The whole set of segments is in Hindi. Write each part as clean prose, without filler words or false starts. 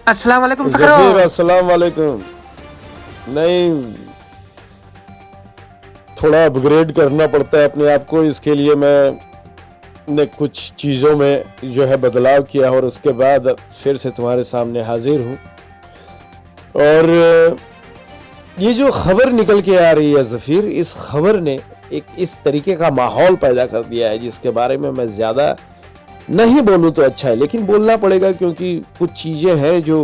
अस्सलाम वालेकुम फ़खरो। जफीर अस्सलाम वालेकुम। नहीं, थोड़ा अपग्रेड करना पड़ता है अपने आप को, इसके लिए मैंने कुछ चीज़ों में जो है बदलाव किया और उसके बाद फिर से तुम्हारे सामने हाजिर हूँ। और ये जो खबर निकल के आ रही है जफीर, इस खबर ने एक इस तरीके का माहौल पैदा कर दिया है जिसके बारे में मैं ज़्यादा नहीं बोलूँ तो अच्छा है, लेकिन बोलना पड़ेगा क्योंकि कुछ चीज़ें हैं जो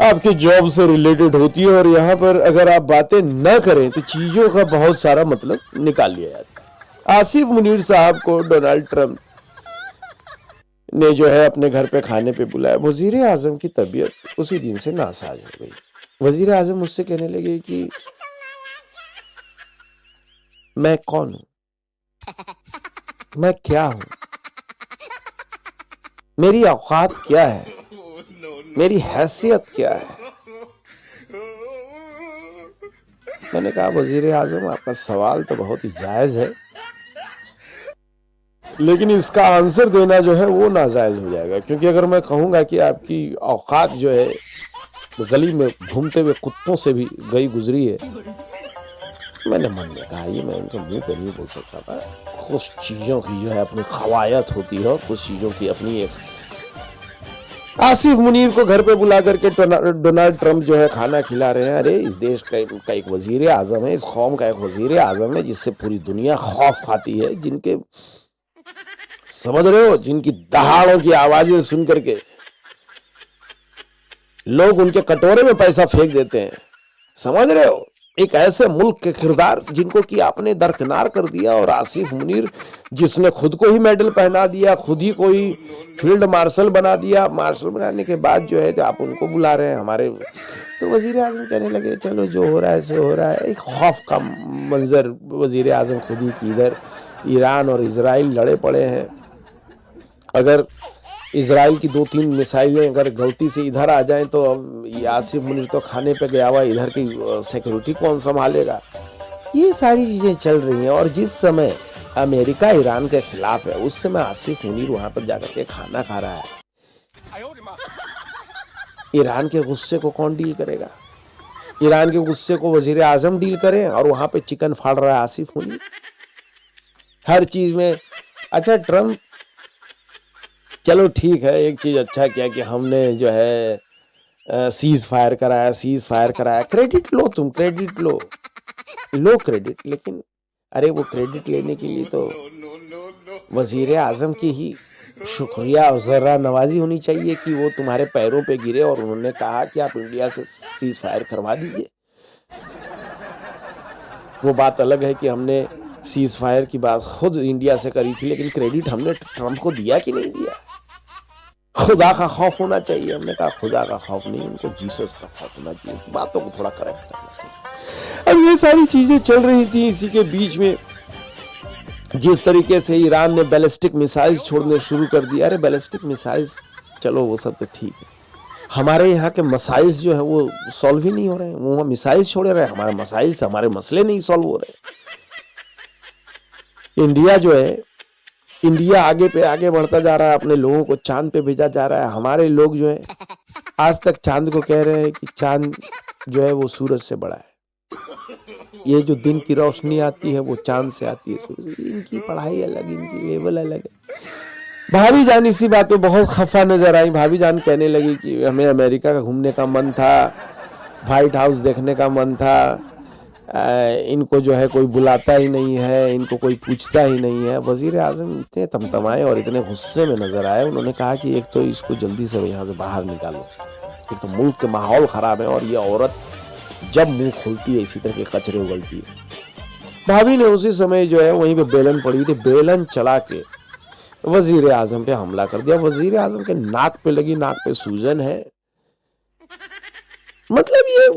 आपके जॉब से रिलेटेड होती है और यहाँ पर अगर आप बातें न करें तो चीज़ों का बहुत सारा मतलब निकाल लिया जाता है। आसिफ मुनीर साहब को डोनाल्ड ट्रंप ने जो है अपने घर पे खाने पे बुलाया। वजीर आजम की तबीयत उसी दिन से नासाज हो गई। वजीर आजम मुझसे कहने लगे कि मैं कौन हूं, मैं क्या हूं, मेरी औकात क्या है, मेरी हैसियत क्या है। मैंने कहा वजीर आजम आपका सवाल तो बहुत ही जायज है, लेकिन इसका आंसर देना जो है वो नाजायज हो जाएगा, क्योंकि अगर मैं कहूंगा कि आपकी औकात जो है गली में घूमते हुए कुत्तों से भी गई गुजरी है, मैंने मन में कहा ये मैं उनके मुंह पे नहीं बोल सकता था। कुछ चीजों की जो है अपनी खवायत होती है और कुछ चीजों की अपनी एक। आसिफ मुनीर को घर पे बुला करके डोनाल्ड ट्रंप जो है खाना खिला रहे हैं। अरे इस देश का एक वजीर आजम है, इस कौम का एक वजीर आजम है जिससे पूरी दुनिया खौफ खाती है, जिनके समझ रहे हो, जिनकी दहाड़ों की आवाजें सुन करके लोग उनके कटोरे में पैसा फेंक देते हैं। समझ रहे हो, एक ऐसे मुल्क के किरदार जिनको कि आपने दरकिनार कर दिया। और आसिफ मुनीर जिसने खुद को ही मेडल पहना दिया, खुद ही को ही फील्ड मार्शल बना दिया, मार्शल बनाने के बाद जो है तो आप उनको बुला रहे हैं हमारे। तो वजीर आजम कहने लगे चलो जो हो रहा है सो हो रहा है। एक खौफ का मंजर, वजीर आजम खुद ही की इधर ईरान और इजराइल लड़े पड़े हैं। अगर इजराइल की 2-3 मिसाइलें अगर गलती से इधर आ जाएं तो अब आसिफ मुनीर तो खाने पे गया हुआ, इधर की सिक्योरिटी कौन संभालेगा। ये सारी चीजें चल रही हैं। और जिस समय अमेरिका ईरान के खिलाफ है, उस समय आसिफ मुनीर वहां पर जाकर के खाना खा रहा है। ईरान के गुस्से को कौन डील करेगा? ईरान के गुस्से को वजीर आजम डील करें और वहां पे चिकन फाड़ रहा है आसिफ मुनीर हर चीज में। अच्छा ट्रंप, चलो ठीक है, एक चीज अच्छा किया कि हमने जो है सीज फायर कराया। क्रेडिट लो, तुम क्रेडिट लो क्रेडिट, लेकिन अरे वो क्रेडिट लेने के लिए तो वजीर आजम की ही शुक्रिया और जर्रा नवाजी होनी चाहिए कि वो तुम्हारे पैरों पे गिरे और उन्होंने कहा कि आप इंडिया से सीज फायर करवा दीजिए। वो बात अलग है कि हमने सीज फायर की बात खुद इंडिया से करी थी, लेकिन क्रेडिट हमने ट्रंप को दिया कि नहीं दिया? खुदा का खौफ होना चाहिए। हमने कहा खुदा का खौफ नहीं, उनको जीसस का खौफ होना चाहिए। बातों को थोड़ा करेक्ट करना चाहिए। अब ये सारी चीजें चल रही थी, इसी के बीच में जिस तरीके से ईरान ने बैलिस्टिक मिसाइल्स छोड़ने शुरू कर दिया। अरे बैलिस्टिक मिसाइल्स चलो वो सब तो ठीक है, हमारे यहाँ के मसाइल्स जो है वो सॉल्व ही नहीं हो रहे हैं। वो मिसाइल्स छोड़ रहे हैं, हमारे मसाइल से हमारे मसले नहीं सॉल्व हो रहे। इंडिया जो है, इंडिया आगे पे आगे बढ़ता जा रहा है, अपने लोगों को चांद पे भेजा जा रहा है। हमारे लोग जो है आज तक चांद को कह रहे हैं कि चांद जो है वो सूरज से बड़ा है। ये जो दिन की रोशनी आती है वो चांद से आती है, सूरज। इनकी पढ़ाई अलग, इनकी लेवल अलग है। भाभी जान इसी बात पे बहुत खफा नजर आई। भाभी जान कहने लगी कि हमें अमेरिका का घूमने का मन था, व्हाइट हाउस देखने का मन था, इनको जो है कोई बुलाता ही नहीं है, इनको कोई पूछता ही नहीं है। वजीर आजम इतने तमतमाए और इतने गुस्से में नजर आए। उन्होंने कहा कि एक तो इसको जल्दी से यहाँ से बाहर निकालो, एक तो मुल्क के माहौल खराब है और ये औरत जब मुंह खोलती है इसी तरह के कचरे उगलती है। भाभी ने उसी समय जो है वहीं पे बेलन पड़ी हुई थी, बेलन चला के वजीर आजम पे हमला कर दिया। वजीर आजम के नाक पे लगी, नाक पे सूजन है। मतलब ये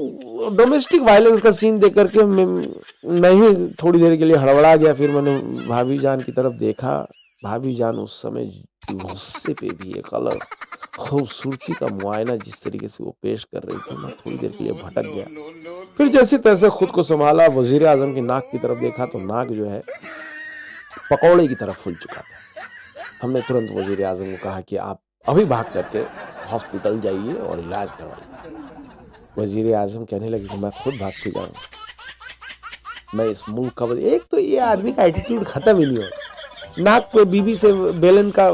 डोमेस्टिक वायलेंस का सीन देख करके मैं ही थोड़ी देर के लिए हड़बड़ा गया। फिर मैंने भाभी जान की तरफ देखा। भाभी जान उस समय गुस्से पे भी एक अलग खूबसूरती का मुआयना जिस तरीके से वो पेश कर रही थी, मैं थोड़ी देर के लिए भटक गया। फिर जैसे तैसे खुद को संभाला, वजीर आजम की नाक की तरफ देखा तो नाक जो है पकौड़े की तरफ फूल चुका था। हमने तुरंत वजीर आजम को कहा कि आप अभी भाग करके हॉस्पिटल जाइए और इलाज करवाइए। वजीर आजम कहने लगे कि मैं खुद भाग के जाऊंगा, मैं इस मुल्क का एक तो ये आदमी का एटीट्यूड खत्म ही नहीं होता। नाक पे बीबी से बेलन का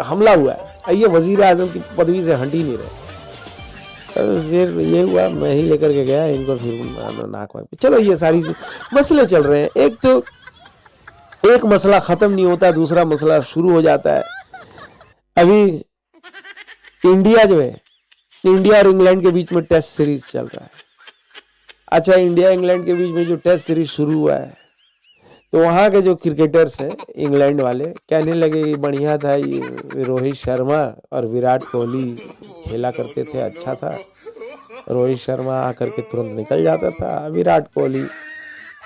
हमला हुआ है, ये वजीर आजम की पदवी से हट ही नहीं रहे। फिर ये हुआ, मैं ही लेकर के गया इनको, फिर नाक वाक। चलो ये सारी मसले चल रहे हैं, एक तो एक मसला खत्म नहीं होता, दूसरा मसला शुरू हो जाता है। अभी इंडिया जो है, इंडिया और इंग्लैंड के बीच में टेस्ट सीरीज चल रहा है। अच्छा, इंडिया इंग्लैंड के बीच में जो टेस्ट सीरीज शुरू हुआ है, तो वहाँ के जो क्रिकेटर्स हैं इंग्लैंड वाले कहने लगे कि बढ़िया था, ये रोहित शर्मा और विराट कोहली खेला करते थे, अच्छा था। रोहित शर्मा आकर के तुरंत निकल जाता था, विराट कोहली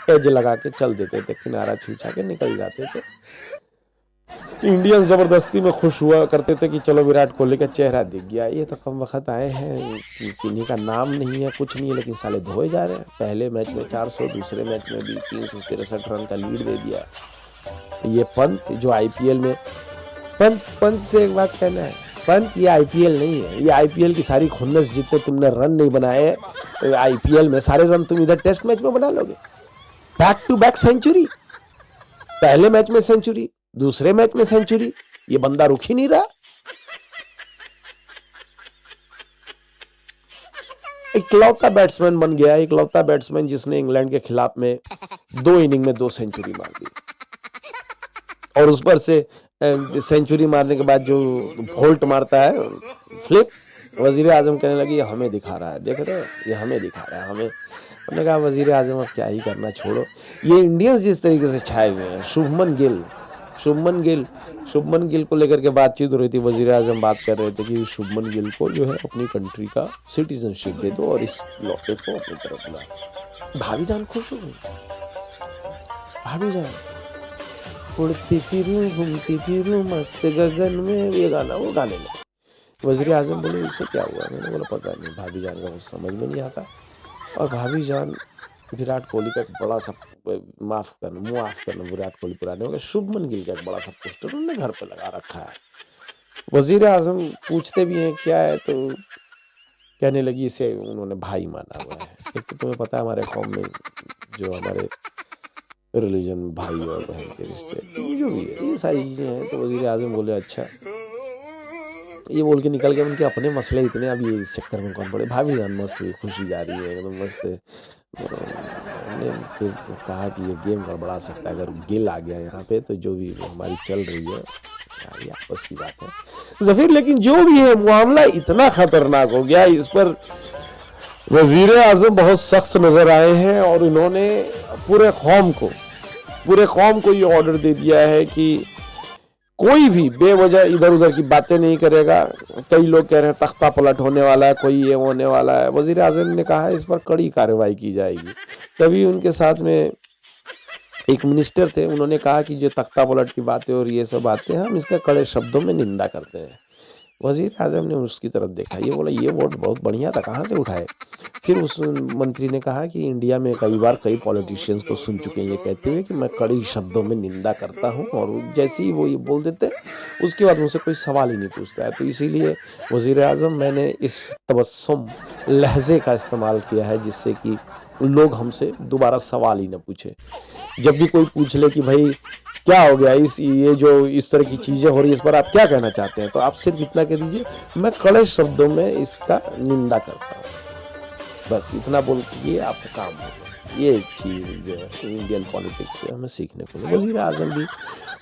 एज लगा के चल देते थे, किनारा छींचा के निकल जाते थे। इंडियंस जबरदस्ती में खुश हुआ करते थे कि चलो विराट कोहली का चेहरा दिख गया। ये तो कम वक्त आए हैं, किन्हीं का नाम नहीं है, कुछ नहीं है, लेकिन साले धोए जा रहे हैं। पहले मैच में 400, दूसरे मैच में भी 363 रन का लीड दे दिया। ये पंत जो आईपीएल में, पंत से एक बात कहना है, पंत ये आईपीएल नहीं है, ये आईपीएल की सारी खुन्नस, जितने तुमने रन नहीं बनाए आईपीएल में, सारे रन तुम इधर टेस्ट मैच में बना लोगे। बैक टू बैक सेंचुरी, पहले मैच में सेंचुरी, दूसरे मैच में सेंचुरी, ये बंदा रुक ही नहीं रहा। इकलौता बैट्समैन बन गया, इकलौता बैट्समैन जिसने इंग्लैंड के खिलाफ में 2 इनिंग में 2 सेंचुरी मार दी। और उस पर से सेंचुरी मारने के बाद जो वोल्ट मारता है फ्लिप, वजीर आजम कहने लगी हमें दिखा रहा है, देख रहे हो, ये हमें दिखा रहा है हमें। हमने कहा वजीर आजम अब क्या ही करना, छोड़ो। ये इंडियंस जिस तरीके से छाए हुए हैं, शुभमन गिल को लेकर के बातचीत हो रही थी। वजीर आजम बात कर रहे थे कि शुभमन गिल को जो है अपनी कंट्री का सिटीजनशिप दे दो और इस लौटे को अपनी तरफ ला। भाभी जान खुश हो गई, भाभी जान उड़ती फिरूं घूमती फिरूं मस्त गगन में, ये गाना वो गाने लगे। वजीर आजम बोले इससे क्या हुआ? मैंने बोला पता नहीं, भाभी जान का कुछ समझ में नहीं आता। और भाभी जान विराट कोहली का एक बड़ा सा, माफ करना विराट कोहली पुराने हो गए, शुभमन गिल का एक बड़ा सा पोस्टर उन्होंने घर पे लगा रखा है। वजीर आजम पूछते भी हैं क्या है, तो कहने लगी इसे उन्होंने भाई माना हुआ है। एक तो तुम्हें पता है हमारे कौम में जो हमारे रिलीजन में भाई और बहन के रिश्ते जो भी है, ये सारी चीजें हैं। तो वजीर आजम बोले अच्छा, ये बोल के निकल गए। उनके अपने मसले इतने, अब ये इस चक्कर में कौन पड़े। भाभी जान मस्त हुई, खुशी जा रही है एकदम मस्त। हमने फिर कहा कि ये गेम गड़बड़ा सकता है, अगर गिल आ गया यहाँ पे तो जो भी हमारी चल रही है ये आपस की बात है जफीर। लेकिन जो भी है मामला इतना खतरनाक हो गया, इस पर वजीर आजम बहुत सख्त नजर आए हैं और इन्होंने पूरे कौम को ये ऑर्डर दे दिया है कि कोई भी बेवजह इधर उधर की बातें नहीं करेगा। कई लोग कह रहे हैं तख्ता पलट होने वाला है, कोई ये होने वाला है। वजीर आजम ने कहा इस पर कड़ी कार्रवाई की जाएगी। तभी उनके साथ में एक मिनिस्टर थे, उन्होंने कहा कि जो तख्ता पलट की बातें और ये सब बातें हम इसका कड़े शब्दों में निंदा करते हैं। वजीर आजम ने उसकी तरफ देखा, ये बोला ये वोट बहुत बढ़िया था, कहाँ से उठाए। फिर उस मंत्री ने कहा कि इंडिया में कई बार कई पॉलिटिशियंस को सुन चुके हैं ये कहते हुए कि मैं कड़ी शब्दों में निंदा करता हूं, और जैसे ही वो ये बोल देते उसके बाद मुझसे कोई सवाल ही नहीं पूछता है। तो इसीलिए वजीर आजम मैंने इस तबस्सुम लहजे का इस्तेमाल किया है जिससे कि लोग हमसे दोबारा सवाल ही ना पूछे। जब भी कोई पूछ ले कि भाई क्या हो गया, ये जो इस तरह की चीजें हो रही है इस पर आप क्या कहना चाहते हैं, तो आप सिर्फ इतना कह दीजिए मैं कड़े शब्दों में इसका निंदा करता हूँ, बस इतना बोल के आपका काम होगा। ये एक चीज जो है इंडियन पॉलिटिक्स से हमें सीखने को मिली। वजीर आजम भी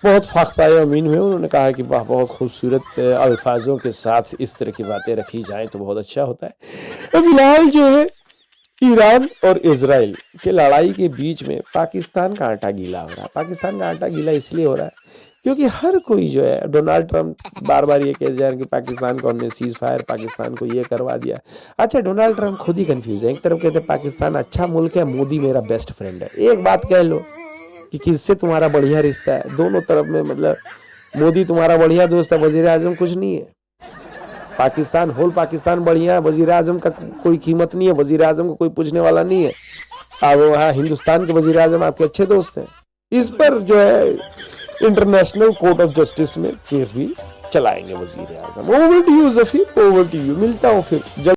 बहुत फाख्ताए अमीन हुए, उन्होंने कहा कि वाह बहुत खूबसूरत अल्फाजों के साथ इस तरह की बातें रखी जाएं तो बहुत अच्छा होता है। फिलहाल जो है ईरान और इजराइल के लड़ाई के बीच में पाकिस्तान का आटा गीला हो रहा है। पाकिस्तान का आटा गीला इसलिए हो रहा है क्योंकि हर कोई जो है, डोनाल्ड ट्रंप बार बार ये कह जा रहे हैं कि पाकिस्तान को हमने सीज फायर, पाकिस्तान को ये करवा दिया। अच्छा, डोनाल्ड ट्रंप खुद ही कंफ्यूज है। एक तरफ कहते हैं पाकिस्तान अच्छा मुल्क है, मोदी मेरा बेस्ट फ्रेंड है। एक बात कह लो कि किससे तुम्हारा बढ़िया रिश्ता है, दोनों तरफ में मतलब मोदी तुम्हारा बढ़िया दोस्त है, वजीर आजम कुछ नहीं है। पाकिस्तान होल पाकिस्तान बढ़िया है, वजीर आजम का कोई कीमत नहीं है, वजीर आजम को कोई पूछने वाला नहीं है। अब वहाँ हिंदुस्तान के वजीर आजम आपके अच्छे दोस्त हैं। इस पर जो है इंटरनेशनल कोर्ट ऑफ जस्टिस में केस भी चलाएंगे वजीर आजम। Over to you Zafeer, over to you, मिलता हूँ फिर जल्द।